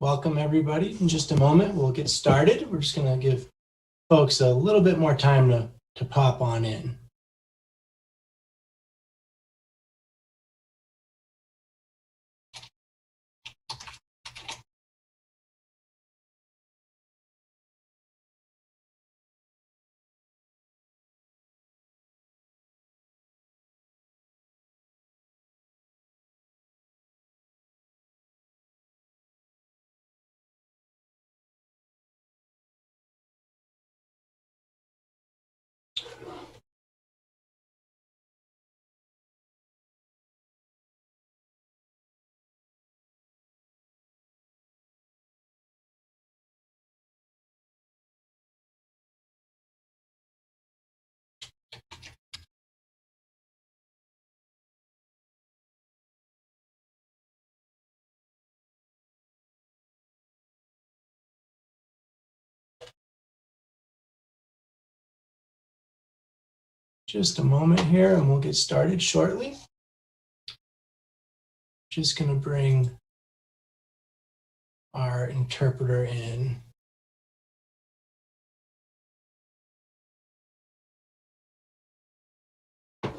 Welcome everybody. In just a moment, we'll get started. We're just going to give folks a little bit more time to pop on in. Just a moment here and we'll get started shortly. Just going to bring our interpreter in. Here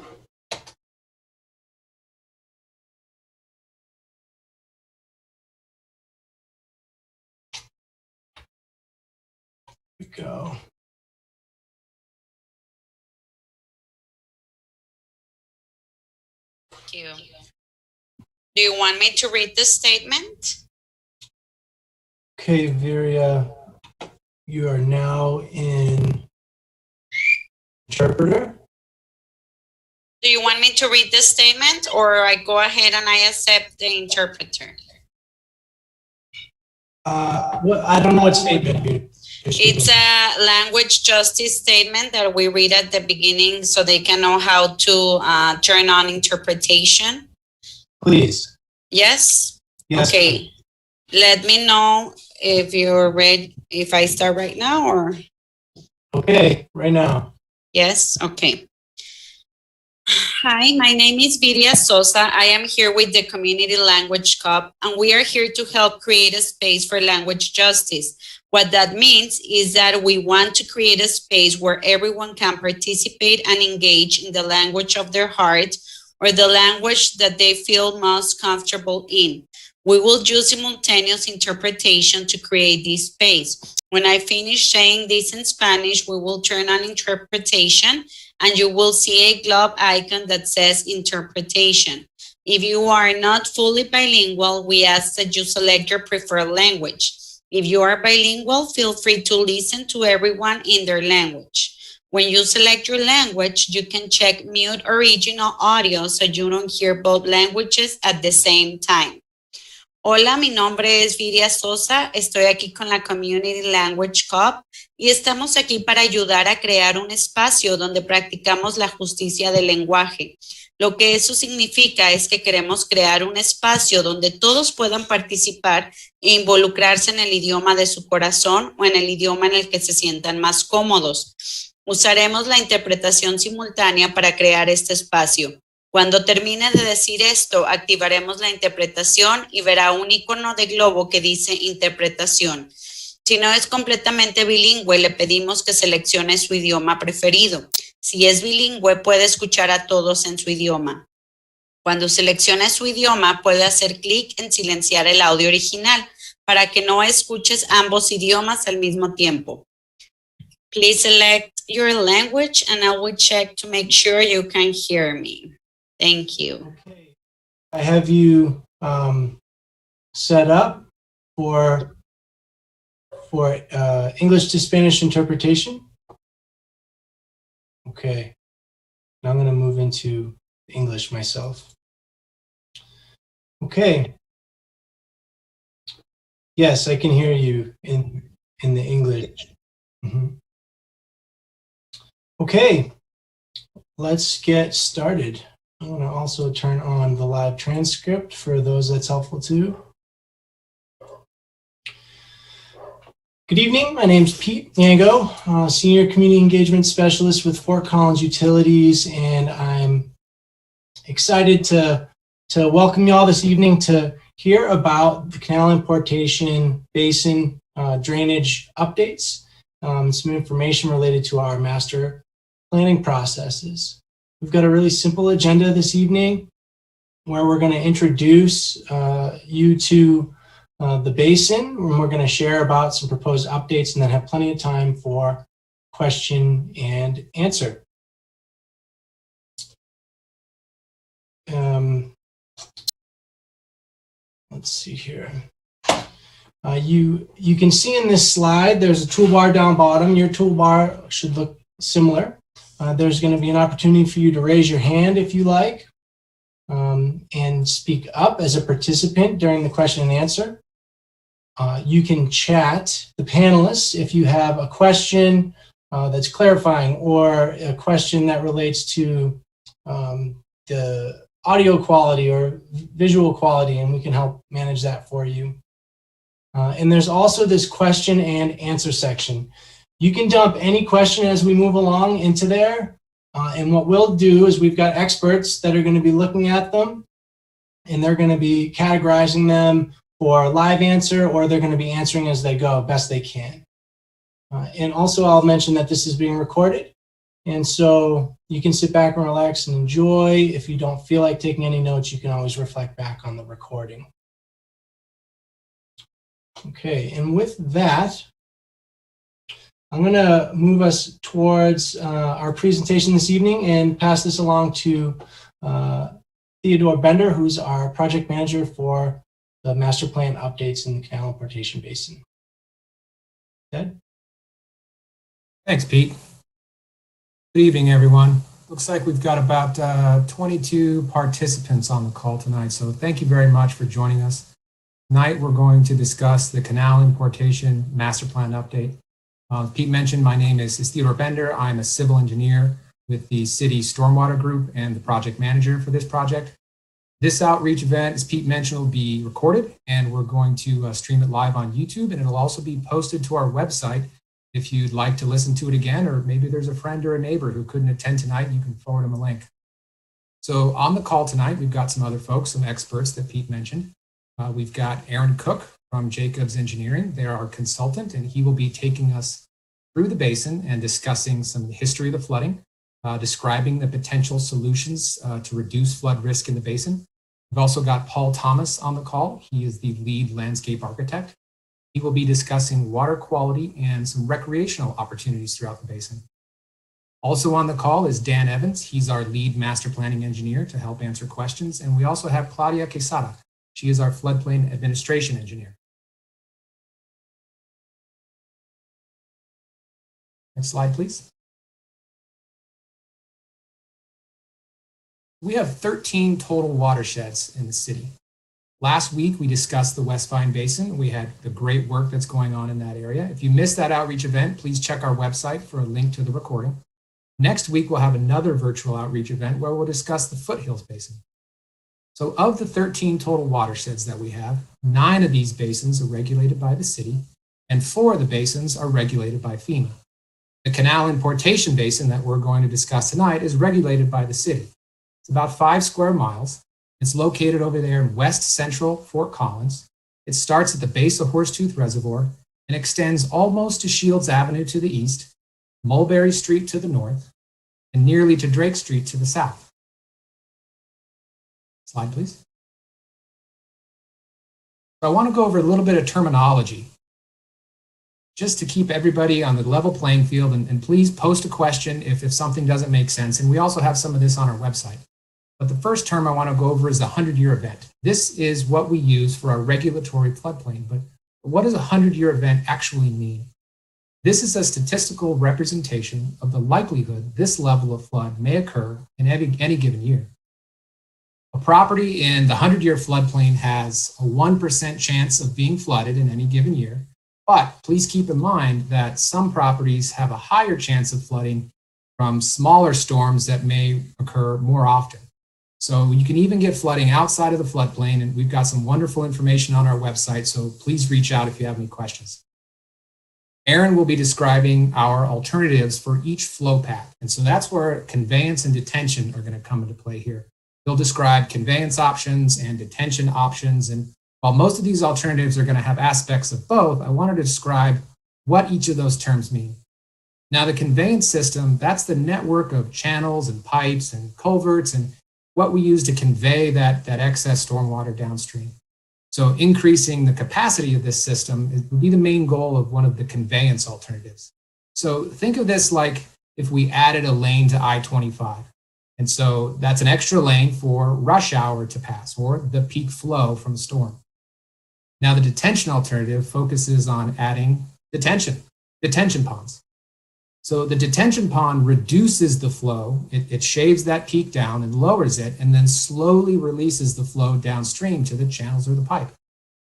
we go. Thank you. Do you want me to read the statement? Okay, Viria, you are now in interpreter. Do you want me to read the statement or I go ahead and I accept the interpreter? I don't know what statement you're It's a language justice statement that we read at the beginning so they can know how to turn on interpretation. Please. Yes? Yes. Okay. Let me know if you're ready, if I start right now or... Okay, right now. Yes? Okay. Hi, my name is Viria Sosa. I am here with the Community Language Cup, and we are here to help create a space for language justice. What that means is that we want to create a space where everyone can participate and engage in the language of their heart or the language that they feel most comfortable in. We will use simultaneous interpretation to create this space. When I finish saying this in Spanish, we will turn on interpretation and you will see a globe icon that says interpretation. If you are not fully bilingual, we ask that you select your preferred language. If you are bilingual, feel free to listen to everyone in their language. When you select your language, you can check mute original audio so you don't hear both languages at the same time. Hola, mi nombre es Viria Sosa, estoy aquí con la Community Language Cup y estamos aquí para ayudar a crear un espacio donde practicamos la justicia del lenguaje. Lo que eso significa es que queremos crear un espacio donde todos puedan participar e involucrarse en el idioma de su corazón o en el idioma en el que se sientan más cómodos. Usaremos la interpretación simultánea para crear este espacio. Cuando termine de decir esto, activaremos la interpretación y verá un icono de globo que dice interpretación. Si no es completamente bilingüe, le pedimos que seleccione su idioma preferido. Si es bilingüe, puede escuchar a todos en su idioma. Cuando seleccione su idioma, puede hacer clic en silenciar el audio original para que no escuches ambos idiomas al mismo tiempo. Please select your language and I will check to make sure you can hear me. Thank you. Okay. I have you set up for English to Spanish interpretation. Okay. Now I'm going to move into English myself. Okay. Yes, I can hear you in the English. Mm-hmm. Okay. Let's get started. I want to also turn on the live transcript for those that's helpful too. Good evening, my name's Pete Yango, Senior Community Engagement Specialist with Fort Collins Utilities, and I'm excited to welcome you all this evening to hear about the Canal Importation Basin drainage updates, some information related to our master planning processes. We've got a really simple agenda this evening where we're going to introduce you to the basin, and we're going to share about some proposed updates and then have plenty of time for question and answer. Let's see here. You can see in this slide, there's a toolbar down bottom. Your toolbar should look similar. There's going to be an opportunity for you to raise your hand if you like, and speak up as a participant during the question and answer. You can chat the panelists if you have a question that's clarifying or a question that relates to the audio quality or visual quality, and we can help manage that for you. And there's also this question and answer section. You can dump any question as we move along into there. And what we'll do is we've got experts that are going to be looking at them, and they're going to be categorizing them for live answer, or they're going to be answering as they go, best they can. And also I'll mention that this is being recorded. And so you can sit back and relax and enjoy. If you don't feel like taking any notes, you can always reflect back on the recording. Okay, and with that, I'm going to move us towards our presentation this evening and pass this along to Theodore Bender, who's our project manager for the master plan updates in the Canal Importation Basin. Ted? Thanks, Pete. Good evening, everyone. Looks like we've got about 22 participants on the call tonight, so thank you very much for joining us. Tonight, we're going to discuss the Canal Importation Master Plan Update. Pete mentioned my name is Theodore Bender. I'm a civil engineer with the City Stormwater Group and the project manager for this project. This outreach event, as Pete mentioned, will be recorded, and we're going to stream it live on YouTube, and it'll also be posted to our website. If you'd like to listen to it again, or maybe there's a friend or a neighbor who couldn't attend tonight, you can forward them a link. So on the call tonight, we've got some other folks, some experts that Pete mentioned. We've got Aaron Cook from Jacobs Engineering. They're our consultant, and he will be taking us through the basin and discussing some of the history of the flooding, describing the potential solutions to reduce flood risk in the basin. We've also got Paul Thomas on the call. He is the lead landscape architect. He will be discussing water quality and some recreational opportunities throughout the basin. Also on the call is Dan Evans. He's our lead master planning engineer to help answer questions. And we also have Claudia Quesada. She is our floodplain administration engineer. Next slide, please. We have 13 total watersheds in the city. Last week, we discussed the West Vine Basin. We had the great work that's going on in that area. If you missed that outreach event, please check our website for a link to the recording. Next week, we'll have another virtual outreach event where we'll discuss the Foothills Basin. So of the 13 total watersheds that we have, 9 of these basins are regulated by the city, and 4 of the basins are regulated by FEMA. The Canal Importation Basin that we're going to discuss tonight is regulated by the city. It's about 5 square miles. It's located over there in west central Fort Collins. It starts at the base of Horsetooth Reservoir and extends almost to Shields Avenue to the east, Mulberry Street to the north, and nearly to Drake Street to the south. Slide, please. So I want to go over a little bit of terminology just to keep everybody on the level playing field, and please post a question if something doesn't make sense. And we also have some of this on our website. But the first term I want to go over is the 100-year event. This is what we use for our regulatory floodplain. But what does a 100-year event actually mean? This is a statistical representation of the likelihood this level of flood may occur in any given year. A property in the 100-year floodplain has a 1% chance of being flooded in any given year. But please keep in mind that some properties have a higher chance of flooding from smaller storms that may occur more often. So you can even get flooding outside of the floodplain, and we've got some wonderful information on our website, so please reach out if you have any questions. Aaron will be describing our alternatives for each flow path, and so that's where conveyance and detention are going to come into play here. He'll describe conveyance options and detention options, and While most of these alternatives are going to have aspects of both, I wanted to describe what each of those terms mean. Now, the conveyance system, that's the network of channels and pipes and culverts and what we use to convey that excess stormwater downstream. So increasing the capacity of this system would be the main goal of one of the conveyance alternatives. So think of this like if we added a lane to I-25. And so that's an extra lane for rush hour to pass or the peak flow from a storm. Now the detention alternative focuses on adding detention ponds. So the detention pond reduces the flow, it shaves that peak down and lowers it, and then slowly releases the flow downstream to the channels or the pipe.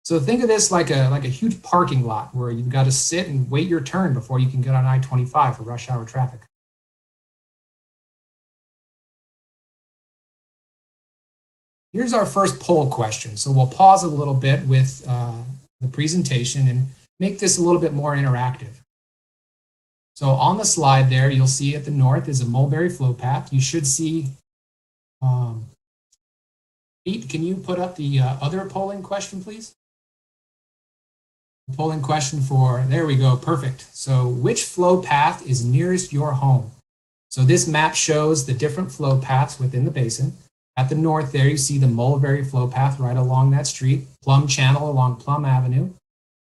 So think of this like a huge parking lot where you've got to sit and wait your turn before you can get on I-25 for rush hour traffic. Here's our first poll question. So we'll pause a little bit with the presentation and make this a little bit more interactive. So on the slide there, you'll see at the north is a Mulberry flow path. You should see, Pete, can you put up the other polling question, please? The polling question for, there we go, perfect. So which flow path is nearest your home? So this map shows the different flow paths within the basin. At the north there, you see the Mulberry flow path right along that street, Plum Channel along Plum Avenue.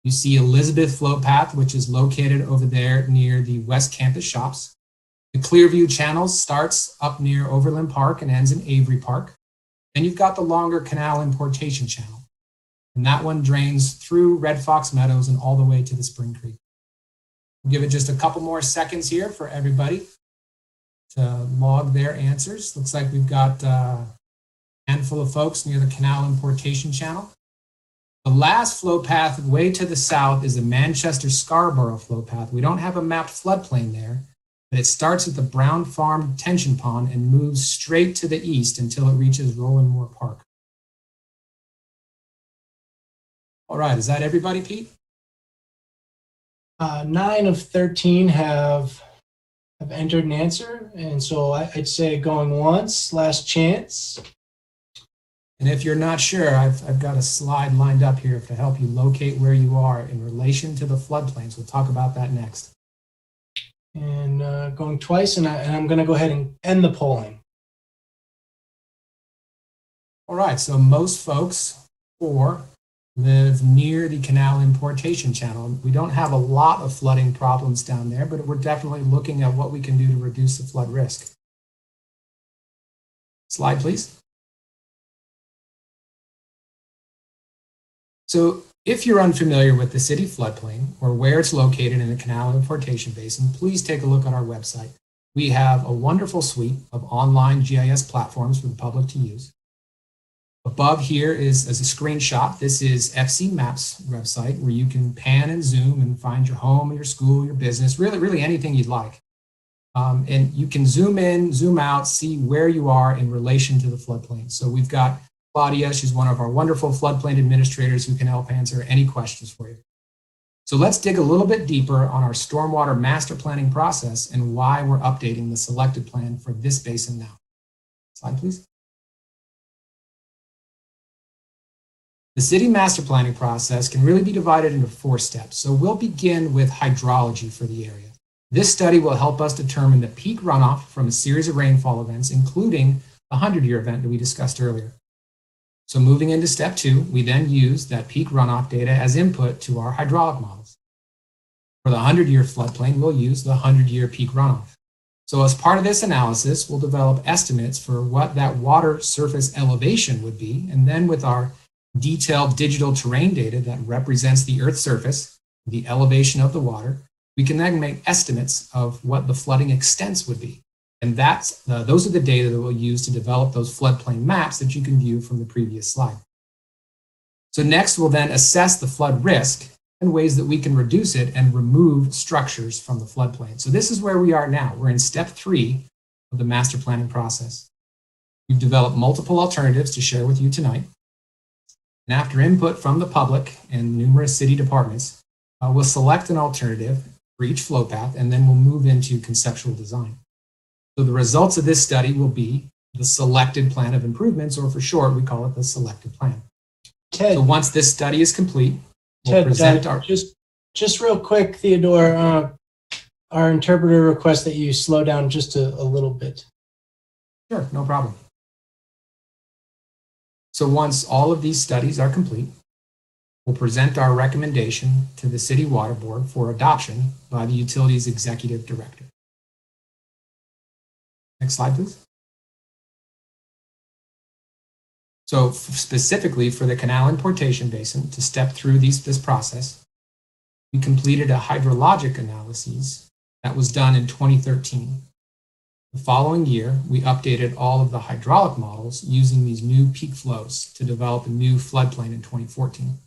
You see Elizabeth flow path, which is located over there near the West Campus shops. The Clearview Channel starts up near Overland Park and ends in Avery Park. Then you've got the longer Canal Importation Channel. And that one drains through Red Fox Meadows and all the way to the Spring Creek. We'll give it just a couple more seconds here for everybody to log their answers. Looks like we've got a handful of folks near the Canal Importation Channel. The last flow path way to the south is the Manchester-Scarborough flow path. We don't have a mapped floodplain there, but it starts at the Brown Farm Detention Pond and moves straight to the east until it reaches Roland Moore Park. All right, is that everybody, Pete? 9 of 13 have entered an answer, and so I'd say going once, last chance. And if you're not sure, I've got a slide lined up here to help you locate where you are in relation to the floodplains. We'll talk about that next. And going twice, and I'm going to go ahead and end the polling. All right, so most folks, 4, live near the Canal Importation Channel. We don't have a lot of flooding problems down there, but we're definitely looking at what we can do to reduce the flood risk. Slide, please. So if you're unfamiliar with the city floodplain or where it's located in the Canal Importation Basin, please take a look at our website. We have a wonderful suite of online GIS platforms for the public to use. Above here is as a screenshot. This is FC Maps website where you can pan and zoom and find your home, your school, your business, really anything you'd like. And you can zoom in, zoom out, see where you are in relation to the floodplain. So we've got Claudia, she's one of our wonderful floodplain administrators who can help answer any questions for you. So let's dig a little bit deeper on our stormwater master planning process and why we're updating the selected plan for this basin now. Slide, please. The city master planning process can really be divided into 4 steps. So we'll begin with hydrology for the area. This study will help us determine the peak runoff from a series of rainfall events, including the 100-year event that we discussed earlier. So moving into step 2, we then use that peak runoff data as input to our hydraulic models. For the 100-year floodplain, we'll use the 100-year peak runoff. So as part of this analysis, we'll develop estimates for what that water surface elevation would be, and then with our detailed digital terrain data that represents the Earth's surface, the elevation of the water, we can then make estimates of what the flooding extents would be. And those are the data that we'll use to develop those floodplain maps that you can view from the previous slide. So next, we'll then assess the flood risk and ways that we can reduce it and remove structures from the floodplain. So this is where we are now. We're in step 3 of the master planning process. We've developed multiple alternatives to share with you tonight. And after input from the public and numerous city departments, we'll select an alternative for each flow path, and then we'll move into conceptual design. So the results of this study will be the selected plan of improvements, or for short, we call it the selected plan. Ted, So once this study is complete, we'll Ted, present our... just real quick, Theodore, our interpreter requests that you slow down just a little bit. Sure, no problem. So once all of these studies are complete, we'll present our recommendation to the City Water Board for adoption by the utility's executive director. Next slide, please. So specifically for the Canal Importation Basin, to step through this process, we completed a hydrologic analysis that was done in 2013. The following year, we updated all of the hydraulic models using these new peak flows to develop a new floodplain in 2014.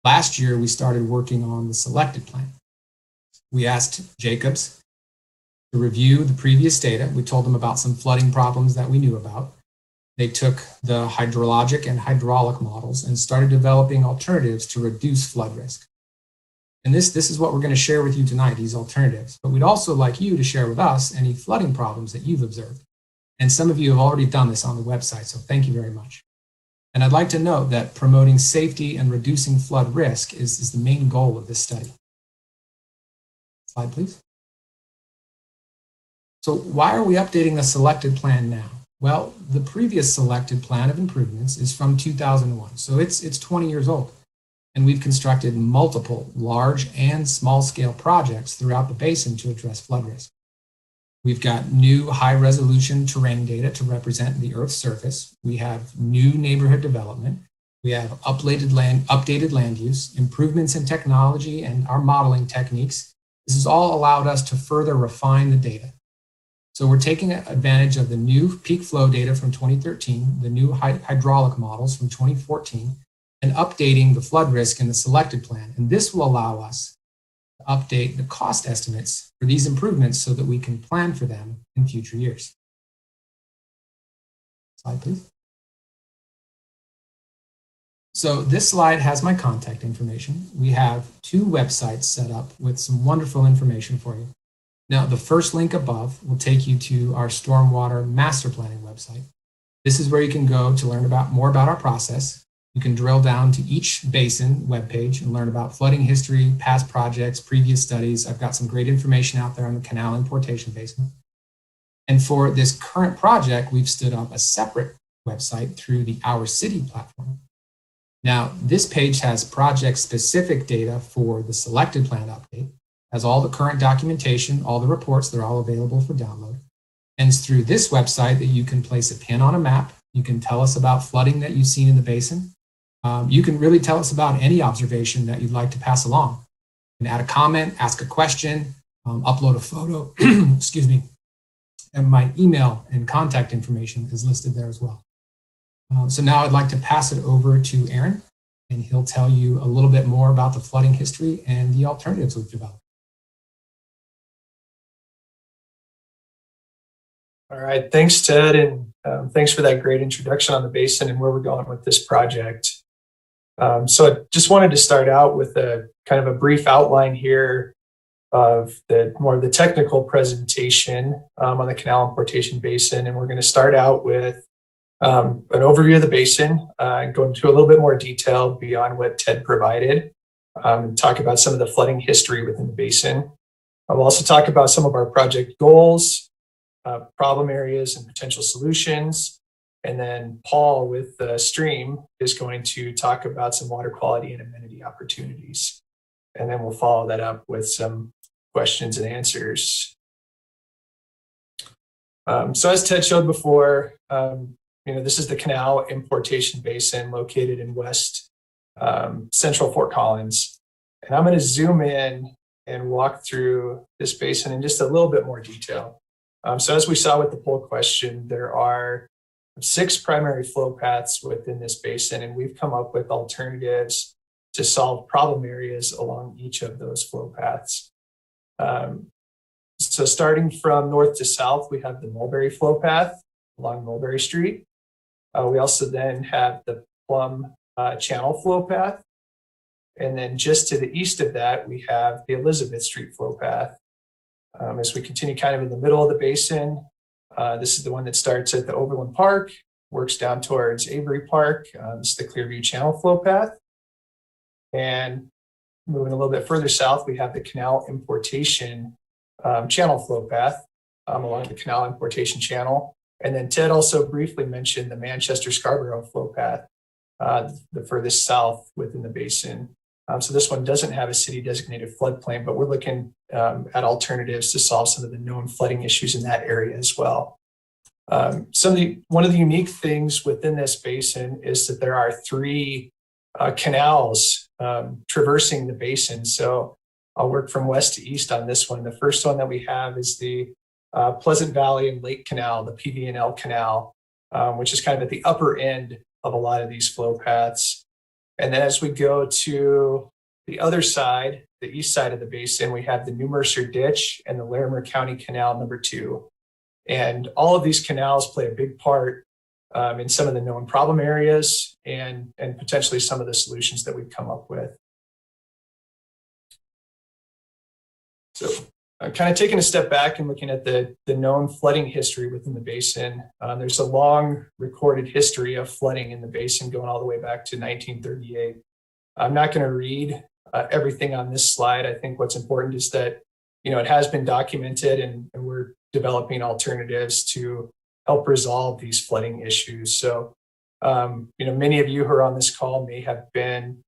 Last year, we started working on the selected plan. We asked Jacobs to review the previous data. We told them about some flooding problems that we knew about. They took the hydrologic and hydraulic models and started developing alternatives to reduce flood risk. And this is what we're going to share with you tonight, these alternatives. But we'd also like you to share with us any flooding problems that you've observed. And some of you have already done this on the website, so thank you very much. And I'd like to note that promoting safety and reducing flood risk is the main goal of this study. Slide, please. So why are we updating the selected plan now? Well, the previous selected plan of improvements is from 2001, so it's 20 years old. And we've constructed multiple large and small scale projects throughout the basin to address flood risk. We've got new high resolution terrain data to represent the Earth's surface. We have new neighborhood development. We have updated land use, improvements in technology, and our modeling techniques. This has all allowed us to further refine the data. So we're taking advantage of the new peak flow data from 2013, the new hydraulic models from 2014, and updating the flood risk in the selected plan. And this will allow us to update the cost estimates for these improvements so that we can plan for them in future years. Slide, please. So this slide has my contact information. We have 2 websites set up with some wonderful information for you. Now, the first link above will take you to our stormwater master planning website. This is where you can go to learn more about our process. You can drill down to each basin webpage and learn about flooding history, past projects, previous studies. I've got some great information out there on the Canal Importation Basin. And for this current project, we've stood up a separate website through the Our City platform. Now, this page has project-specific data for the selected plan update, has all the current documentation, all the reports, they're all available for download. And it's through this website that you can place a pin on a map. You can tell us about flooding that you've seen in the basin. You can really tell us about any observation that you'd like to pass along. You can add a comment, ask a question, upload a photo, excuse me. And my email and contact information is listed there as well. So now I'd like to pass it over to Aaron, and he'll tell you a little bit more about the flooding history and the alternatives we've developed. All right, thanks, Ted, and thanks for that great introduction on the basin and where we're going with this project. So I just wanted to start out with a kind of a brief outline here of more of the technical presentation on the Canal Importation Basin, and we're going to start out with an overview of the basin and go into a little bit more detail beyond what Ted provided, and talk about some of the flooding history within the basin. I'll also talk about some of our project goals, problem areas and potential solutions. And then Paul with the stream is going to talk about some water quality and amenity opportunities. And then we'll follow that up with some questions and answers. So as Ted showed before, this is the Canal Importation Basin located in West Central Fort Collins. And I'm going to zoom in and walk through this basin in just a little bit more detail. So as we saw with the poll question, there are 6 primary flow paths within this basin, and we've come up with alternatives to solve problem areas along each of those flow paths. So starting from north to south, we have the Mulberry flow path along Mulberry Street. We also then have the Plum Channel flow path. And then just to the east of that, we have the Elizabeth Street flow path. As we continue kind of in the middle of the basin, this is the one that starts at the Overland Park works down towards Avery Park. This is the Clearview Channel flow path. And moving a little bit further south, we have the Canal Importation channel flow path along the Canal Importation channel. And then Ted also briefly mentioned the Manchester Scarborough flow path, the furthest south within the basin. So this one doesn't have a city designated floodplain, but we're looking at alternatives to solve some of the known flooding issues in that area as well. One of the unique things within this basin is that there are three canals traversing the basin. So I'll work from west to east on this one. The first one that we have is the Pleasant Valley and Lake Canal, the PV&L Canal, which is kind of at the upper end of a lot of these flow paths. And then as we go to the other side, the east side of the basin, we have the New Mercer Ditch and the Larimer County Canal number 2. And all of these canals play a big part in some of the known problem areas and potentially some of the solutions that we've come up with. So kind of taking a step back and looking at the known flooding history within the basin, there's a long recorded history of flooding in the basin going all the way back to 1938. I'm not going to read everything on this slide. I think what's important is that, it has been documented and we're developing alternatives to help resolve these flooding issues. So, many of you who are on this call may have been,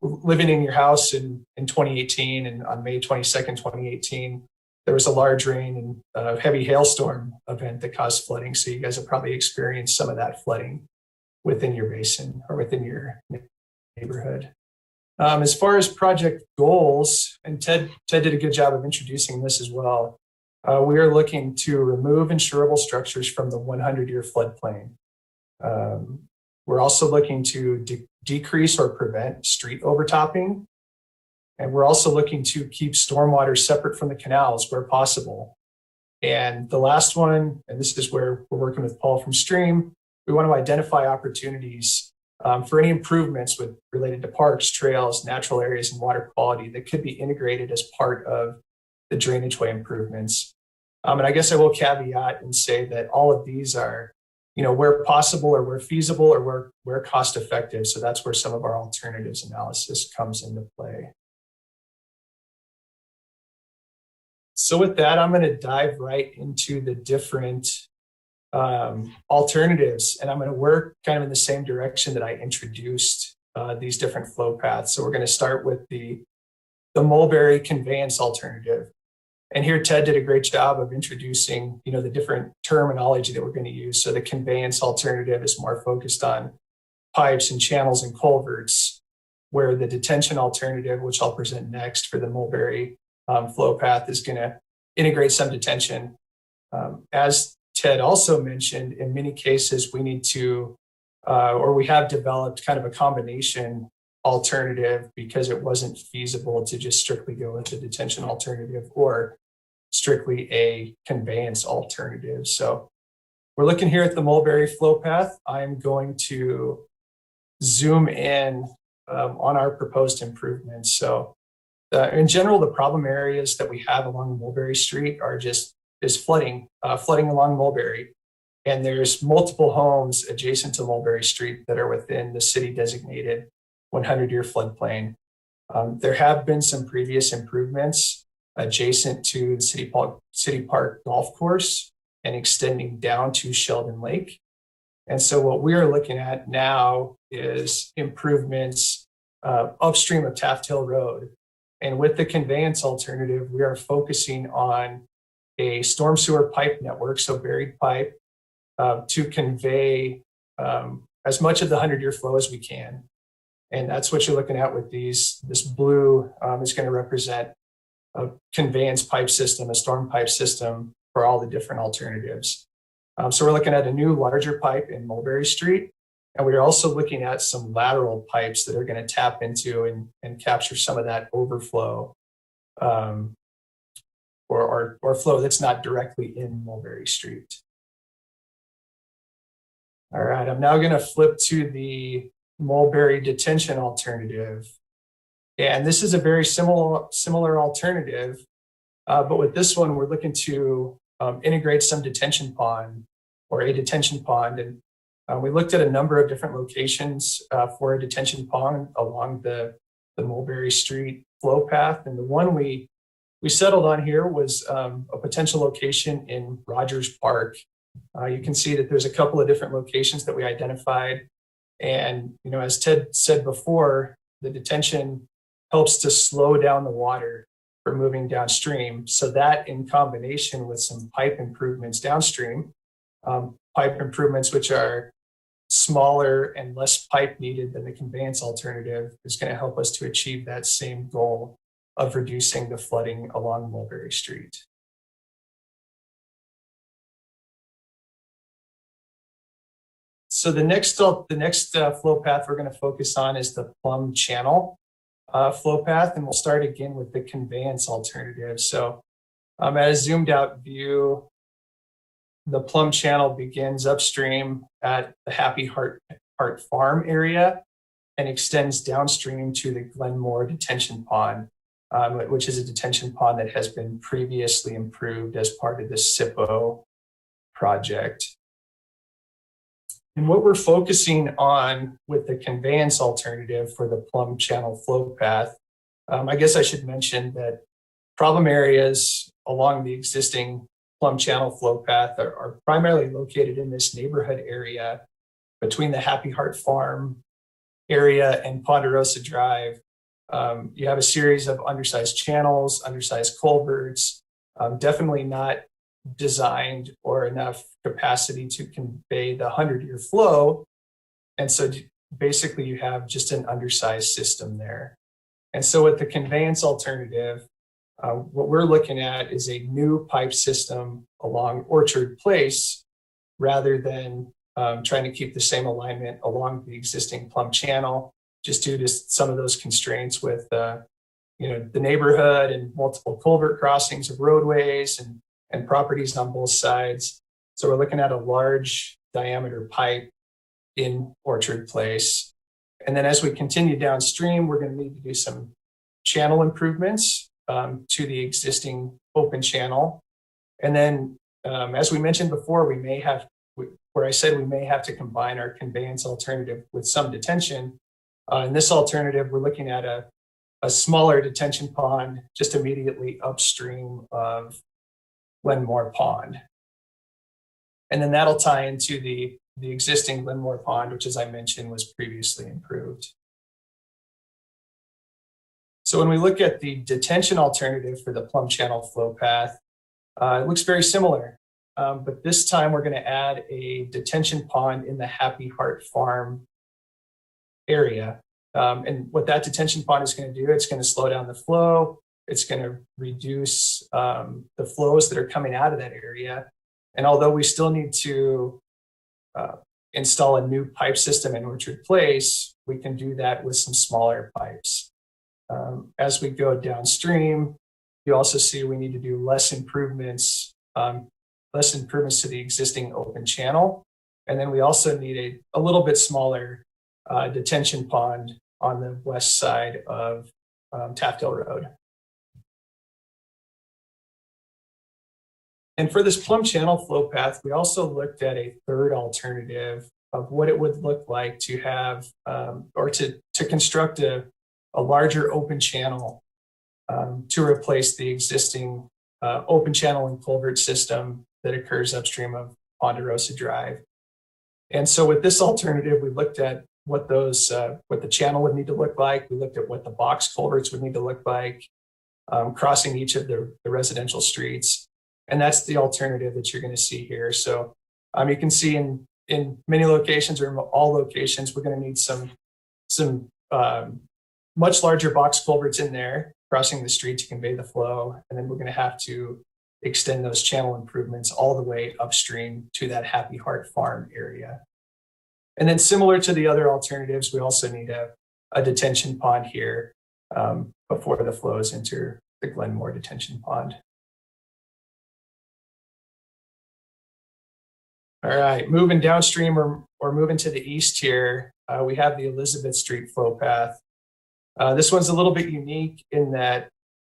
living in your house in 2018, and on May 22nd, 2018, there was a large rain and heavy hailstorm event that caused flooding. So you guys have probably experienced some of that flooding within your basin or within your neighborhood. As far as project goals, and Ted did a good job of introducing this as well, we are looking to remove insurable structures from the 100-year floodplain. We're also looking to decrease or prevent street overtopping. And we're also looking to keep stormwater separate from the canals where possible. And the last one, and this is where we're working with Paul from Stream, we want to identify opportunities for any improvements related to parks, trails, natural areas, and water quality that could be integrated as part of the drainage way improvements. And I guess I will caveat and say that all of these are, where possible or where feasible or where cost effective. So that's where some of our alternatives analysis comes into play. So with that, I'm going to dive right into the different alternatives, and I'm going to work kind of in the same direction that I introduced these different flow paths. So we're going to start with the Mulberry conveyance alternative. And here Ted did a great job of introducing, the different terminology that we're going to use. So the conveyance alternative is more focused on pipes and channels and culverts, where the detention alternative, which I'll present next for the Mulberry flow path, is going to integrate some detention. As Ted also mentioned, in many cases, we need to, or we have developed kind of a combination alternative because it wasn't feasible to just strictly go with the detention alternative or strictly a conveyance alternative. So we're looking here at the Mulberry flow path. I'm going to zoom in on our proposed improvements. So in general, the problem areas that we have along Mulberry Street is flooding along Mulberry. And there's multiple homes adjacent to Mulberry Street that are within the city designated 100-year floodplain. There have been some previous improvements adjacent to the City Park Golf Course and extending down to Sheldon Lake. And so what we are looking at now is improvements upstream of Taft Hill Road. And with the conveyance alternative, we are focusing on a storm sewer pipe network, so buried pipe, to convey as much of the 100-year flow as we can. And that's what you're looking at with these. This blue is going to represent a conveyance pipe system, a storm pipe system for all the different alternatives. So we're looking at a new larger pipe in Mulberry Street. And we're also looking at some lateral pipes that are going to tap into and capture some of that overflow or flow that's not directly in Mulberry Street. All right, I'm now going to flip to the Mulberry detention alternative. And this is a very similar alternative, but with this one, we're looking to integrate some detention pond or a detention pond. And we looked at a number of different locations for a detention pond along the Mulberry Street flow path. And the one we settled on here was a potential location in Rogers Park. You can see that there's a couple of different locations that we identified. And, you know, as Ted said before, the detention helps to slow down the water from moving downstream. So that, in combination with some pipe improvements downstream, pipe improvements which are smaller and less pipe needed than the conveyance alternative, is going to help us to achieve that same goal of reducing the flooding along Mulberry Street. So the next flow path we're going to focus on is the Plum Channel flow path, and we'll start again with the conveyance alternative. So at a zoomed out view, the Plum Channel begins upstream at the Happy Heart Farm area and extends downstream to the Glenmore Detention Pond, which is a detention pond that has been previously improved as part of the SIPO project. And what we're focusing on with the conveyance alternative for the Plum Channel flow path, I guess I should mention that problem areas along the existing Plum Channel flow path are primarily located in this neighborhood area between the Happy Heart Farm area and Ponderosa Drive. You have a series of undersized channels, undersized culverts, definitely not designed or enough capacity to convey the 100-year flow. And so basically you have just an undersized system there. And so with the conveyance alternative, what we're looking at is a new pipe system along Orchard Place rather than trying to keep the same alignment along the existing Plum Channel, just due to some of those constraints with the neighborhood and multiple culvert crossings of roadways and properties on both sides. So we're looking at a large diameter pipe in Orchard Place. And then as we continue downstream, we're going to need to do some channel improvements to the existing open channel. And then, as we mentioned before, we may have to combine our conveyance alternative with some detention. In this alternative, we're looking at a smaller detention pond just immediately upstream of Glenmore Pond. And then that'll tie into the existing Glenmore Pond, which, as I mentioned, was previously improved. So when we look at the detention alternative for the Plum Channel flow path, it looks very similar. But this time we're going to add a detention pond in the Happy Heart Farm area. And what that detention pond is going to do, it's going to slow down the flow. It's going to reduce the flows that are coming out of that area. And although we still need to install a new pipe system in Orchard Place, we can do that with some smaller pipes. As we go downstream, you also see we need to do less improvements to the existing open channel. And then we also need a little bit smaller detention pond on the west side of Taft Hill Road. And for this Plum Channel flow path, we also looked at a third alternative of what it would look like to have or to construct a larger open channel to replace the existing open channel and culvert system that occurs upstream of Ponderosa Drive. And so with this alternative, we looked at what the channel would need to look like. We looked at what the box culverts would need to look like, crossing each of the residential streets. And that's the alternative that you're going to see here. So you can see in many locations, or in all locations, we're going to need some much larger box culverts in there crossing the street to convey the flow. And then we're going to have to extend those channel improvements all the way upstream to that Happy Heart Farm area. And then similar to the other alternatives, we also need a detention pond here before the flows enter the Glenmore Detention Pond. All right, moving downstream or moving to the east here, we have the Elizabeth Street flow path. This one's a little bit unique in that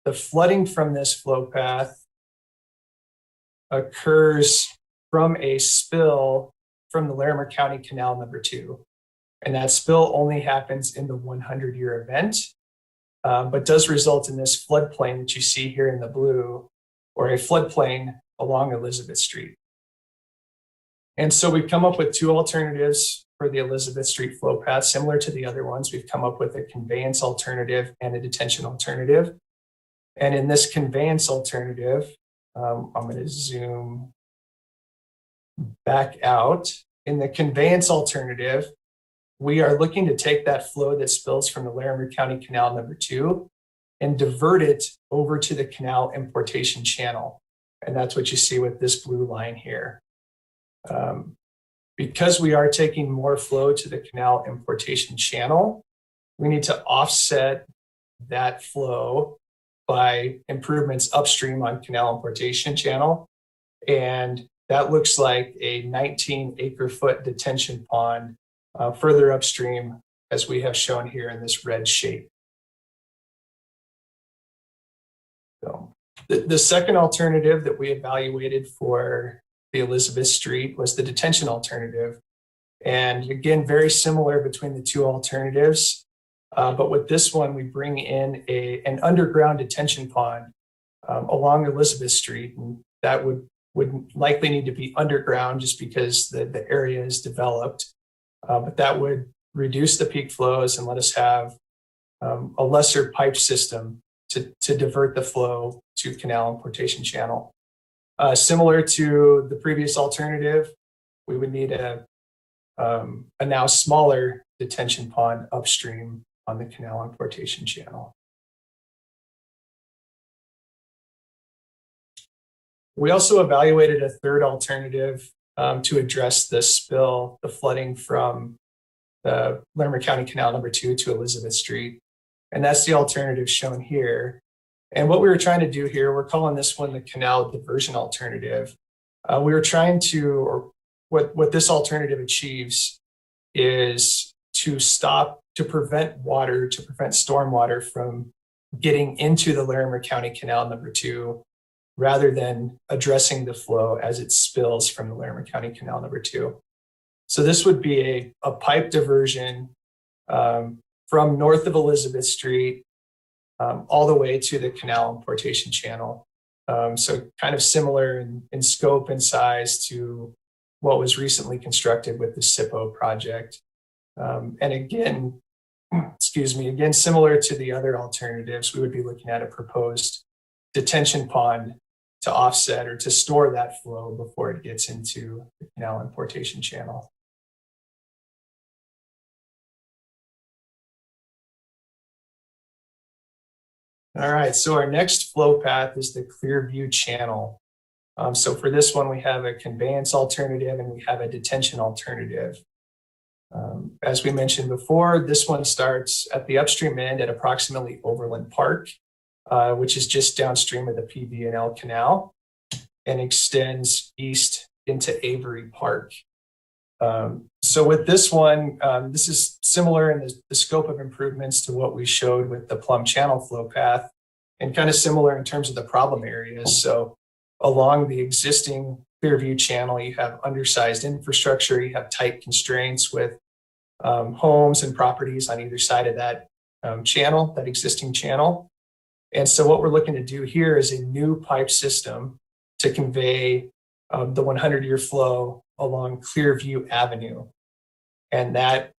the flooding from this flow path occurs from a spill from the Larimer County Canal number 2. And that spill only happens in the 100-year event, but does result in this floodplain that you see here in the blue, or a floodplain along Elizabeth Street. And so we've come up with 2 alternatives for the Elizabeth Street flow path, similar to the other ones. We've come up with a conveyance alternative and a detention alternative. And in this conveyance alternative, I'm going to zoom back out. In the conveyance alternative, we are looking to take that flow that spills from the Larimer County Canal number 2 and divert it over to the Canal Importation Channel. And that's what you see with this blue line here. Because we are taking more flow to the Canal Importation Channel, we need to offset that flow by improvements upstream on Canal Importation Channel. And that looks like a 19 acre-foot detention pond further upstream, as we have shown here in this red shape. So the second alternative that we evaluated for the Elizabeth Street was the detention alternative. And again, very similar between the 2 alternatives. But with this one, we bring in an underground detention pond along Elizabeth Street. And that would likely need to be underground just because the area is developed. But that would reduce the peak flows and let us have a lesser pipe system to divert the flow to Canal Importation Channel. Similar to the previous alternative, we would need a now smaller detention pond upstream on the Canal Importation Channel. We also evaluated a third alternative to address the spill, the flooding from the Larimer County Canal number 2 to Elizabeth Street. And that's the alternative shown here. And what we were trying to do here, we're calling this one the canal diversion alternative. We were trying to, or what this alternative achieves is to prevent stormwater from getting into the Larimer County Canal number 2, rather than addressing the flow as it spills from the Larimer County Canal number 2. So this would be a pipe diversion from north of Elizabeth Street all the way to the Canal Importation Channel. So kind of similar in scope and size to what was recently constructed with the SIPO project. And again, again, similar to the other alternatives, we would be looking at a proposed detention pond to offset or to store that flow before it gets into the Canal Importation Channel. All right, so our next flow path is the Clearview Channel. So for this one, we have a conveyance alternative and we have a detention alternative. As we mentioned before, this one starts at the upstream end at approximately Overland Park, which is just downstream of the PV&L Canal, and extends east into Avery Park. So with this one, this is similar in the scope of improvements to what we showed with the Plum Channel flow path, and kind of similar in terms of the problem areas. So along the existing Clearview Channel, you have undersized infrastructure, you have tight constraints with homes and properties on either side of that channel, that existing channel. And so what we're looking to do here is a new pipe system to convey the 100-year flow along Clearview Avenue. And that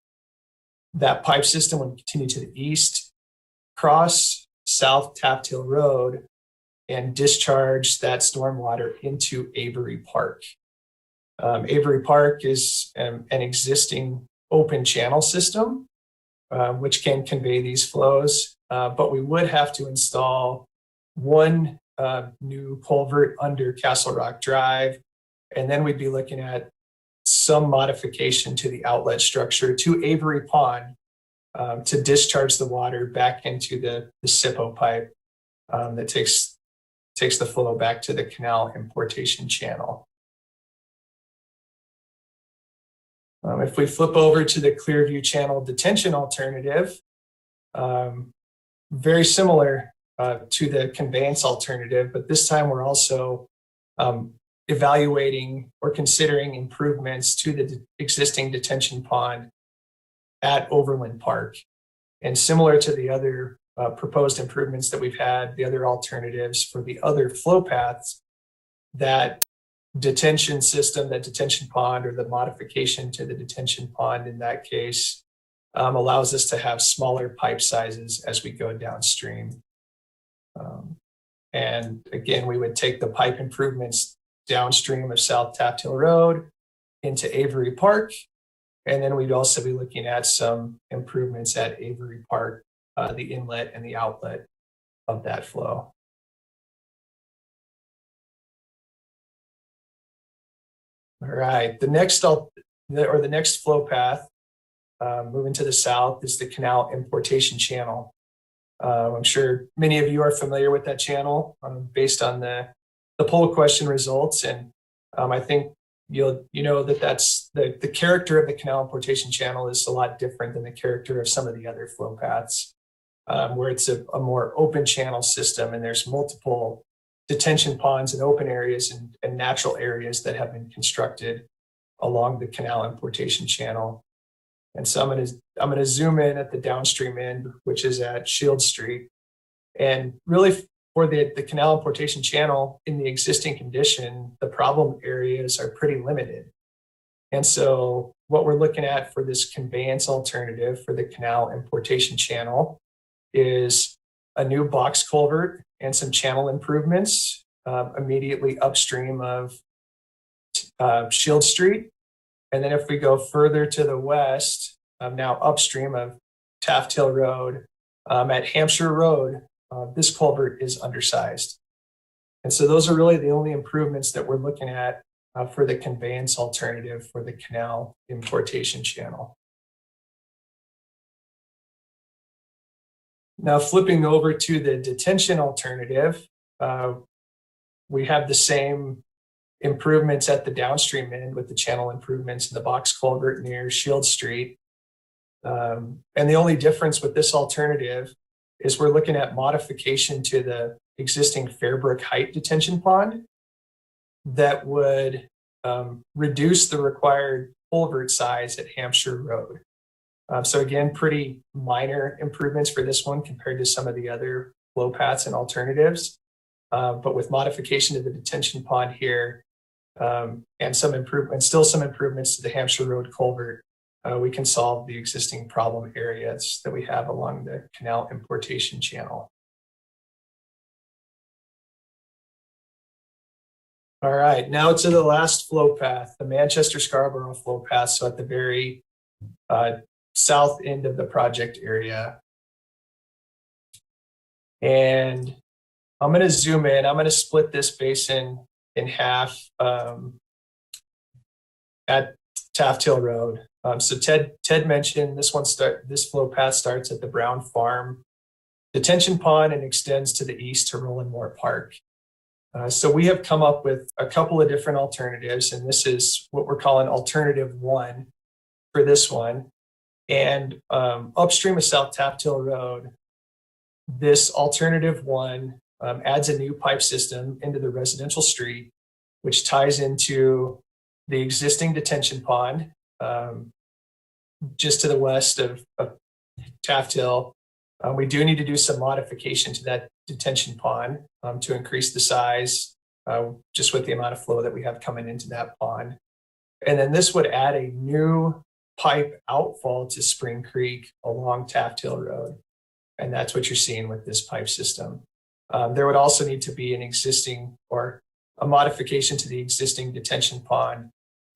pipe system would continue to the east, cross South Taft Hill Road, and discharge that stormwater into Avery Park. Avery Park is an existing open channel system, which can convey these flows, but we would have to install one new culvert under Castle Rock Drive, and then we'd be looking at some modification to the outlet structure to Avery Pond to discharge the water back into the SIPO pipe that takes the flow back to the Canal Importation Channel. If we flip over to the Clearview Channel detention alternative, very similar to the conveyance alternative, but this time we're also evaluating or considering improvements to the existing detention pond at Overland Park. And similar to the other proposed improvements that we've had, the other alternatives for the other flow paths, that detention system, that detention pond, or the modification to the detention pond in that case, allows us to have smaller pipe sizes as we go downstream. And again, we would take the pipe improvements downstream of South Taft Hill Road into Avery Park. And then we'd also be looking at some improvements at Avery Park, the inlet and the outlet of that flow. All right, the next flow path, moving to the south, is the Canal Importation Channel. I'm sure many of you are familiar with that channel based on the poll question results, and I think you know that that's the character of the Canal Importation Channel is a lot different than the character of some of the other flow paths, where it's a more open channel system, and there's multiple detention ponds and open areas and natural areas that have been constructed along the Canal Importation Channel. And so I'm gonna zoom in at the downstream end, which is at Shield Street. And really for the Canal Importation Channel in the existing condition, the problem areas are pretty limited. And so what we're looking at for this conveyance alternative for the Canal Importation Channel is a new box culvert and some channel improvements immediately upstream of Shield Street. And then if we go further to the west, now upstream of Taft Hill Road, at Hampshire Road, this culvert is undersized. And so those are really the only improvements that we're looking at for the conveyance alternative for the Canal Importation Channel. Now flipping over to the detention alternative, we have the same improvements at the downstream end with the channel improvements in the box culvert near Shield Street. And the only difference with this alternative is we're looking at modification to the existing Fairbrook Height detention pond that would reduce the required culvert size at Hampshire Road. So again, pretty minor improvements for this one compared to some of the other flow paths and alternatives. But with modification to the detention pond here, and some improvements to the Hampshire Road culvert, we can solve the existing problem areas that we have along the Canal Importation Channel. All right, now to the last flow path, the Manchester-Scarborough flow path, so at the very south end of the project area. And I'm going to zoom in. I'm going to split this basin in half at Taft Hill Road. So Ted mentioned this flow path starts at the Brown Farm detention pond and extends to the east to Roland Moore Park. So we have come up with a couple of different alternatives, and this is what we're calling alternative one for this one. And upstream of South Taft Hill Road, this alternative one adds a new pipe system into the residential street, which ties into the existing detention pond just to the west of Taft Hill. We do need to do some modification to that detention pond to increase the size just with the amount of flow that we have coming into that pond. And then this would add a new pipe outfall to Spring Creek along Taft Hill Road. And that's what you're seeing with this pipe system. There would also need to be an existing or a modification to the existing detention pond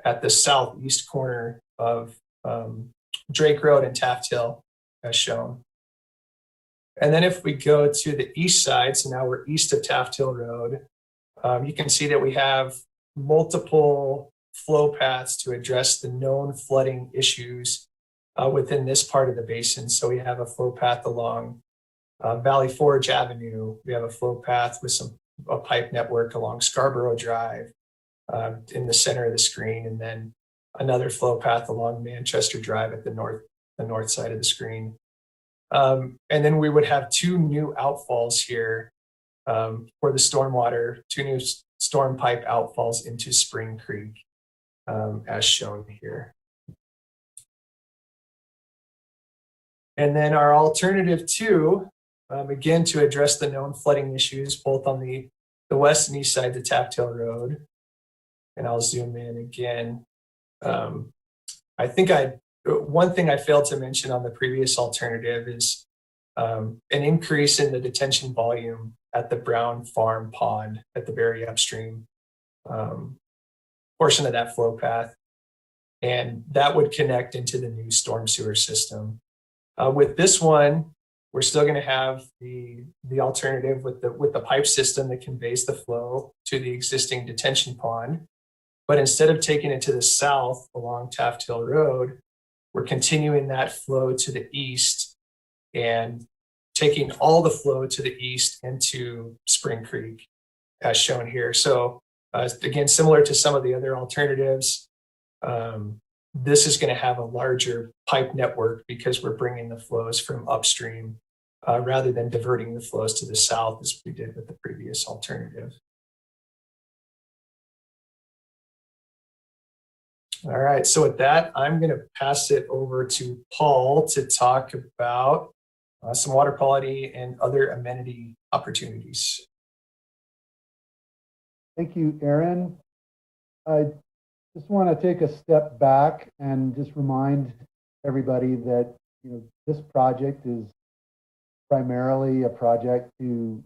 at the southeast corner of Drake Road and Taft Hill as shown. And then if we go to the east side, so now we're east of Taft Hill Road, you can see that we have multiple flow paths to address the known flooding issues within this part of the basin. So we have a flow path along Valley Forge Avenue. We have a flow path with a pipe network along Scarborough Drive in the center of the screen, and then another flow path along Manchester Drive at the north side of the screen. And then we would have two new outfalls here for the stormwater, two new storm pipe outfalls into Spring Creek, as shown here. And then our alternative two, again, to address the known flooding issues, both on the west and east sides of Taft Hill Road. And I'll zoom in again. I think one thing I failed to mention on the previous alternative is an increase in the detention volume at the Brown Farm Pond at the very upstream portion of that flow path. And that would connect into the new storm sewer system. With this one, we're still going to have the alternative with the pipe system that conveys the flow to the existing detention pond. But instead of taking it to the south along Taft Hill Road, we're continuing that flow to the east and taking all the flow to the east into Spring Creek, as shown here. So again, similar to some of the other alternatives, this is going to have a larger pipe network because we're bringing the flows from upstream rather than diverting the flows to the south as we did with the previous alternative. All right, so with that, I'm going to pass it over to Paul to talk about some water quality and other amenity opportunities. Thank you, Aaron. I just want to take a step back and just remind everybody that this project is primarily a project to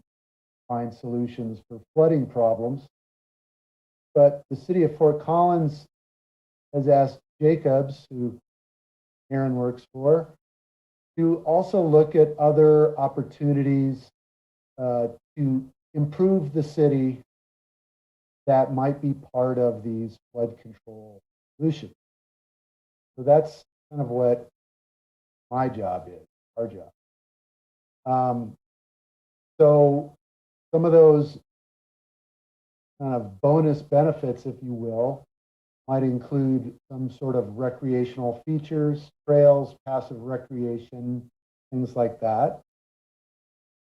find solutions for flooding problems. But the city of Fort Collins has asked Jacobs, who Aaron works for, to also look at other opportunities to improve the city that might be part of these flood control solutions. So that's kind of what my job is, our job. So some of those kind of bonus benefits, if you will, might include some sort of recreational features, trails, passive recreation, things like that.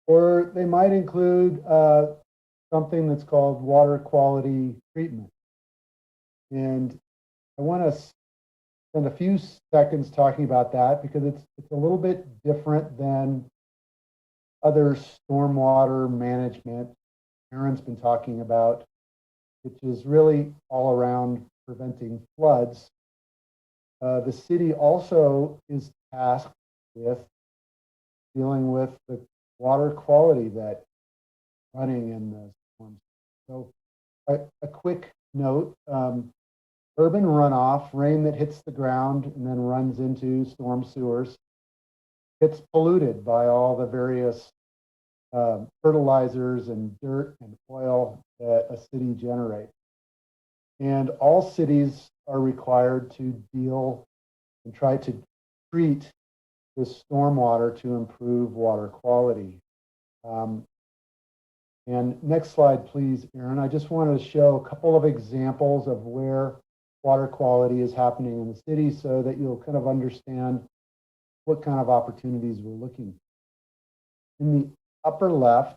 Or they might include something that's called water quality treatment. And I want to spend a few seconds talking about that because it's a little bit different than other stormwater management Aaron's been talking about, which is really all around preventing floods. The city also is tasked with dealing with the water quality that's running in the storms. So a quick note, urban runoff, rain that hits the ground and then runs into storm sewers, gets polluted by all the various fertilizers and dirt and oil that a city generates. And all cities are required to deal and try to treat this stormwater to improve water quality. And next slide, please, Aaron. I just wanted to show a couple of examples of where water quality is happening in the city so that you'll kind of understand what kind of opportunities we're looking for. In the upper left,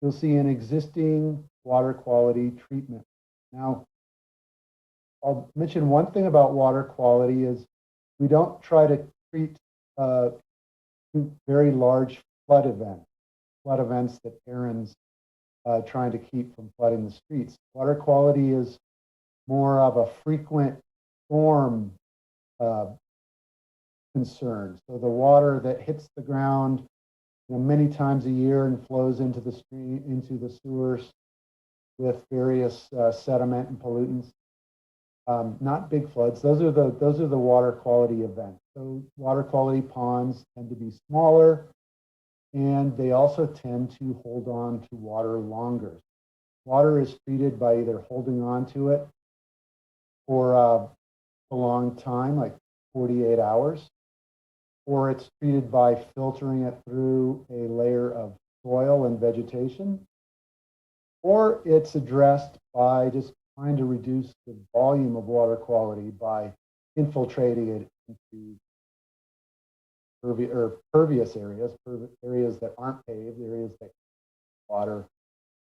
you'll see an existing water quality treatment. Now, I'll mention one thing about water quality is we don't try to treat very large flood events that Aaron's trying to keep from flooding the streets. Water quality is more of a frequent storm concern. So the water that hits the ground many times a year and flows into the stream, into the sewers with various sediment and pollutants. Not big floods. Those are the water quality events. So water quality ponds tend to be smaller, and they also tend to hold on to water longer. Water is treated by either holding on to it for a long time, like 48 hours, or it's treated by filtering it through a layer of soil and vegetation, or it's addressed by just trying to reduce the volume of water quality by infiltrating it into pervious areas, areas that aren't paved, areas that water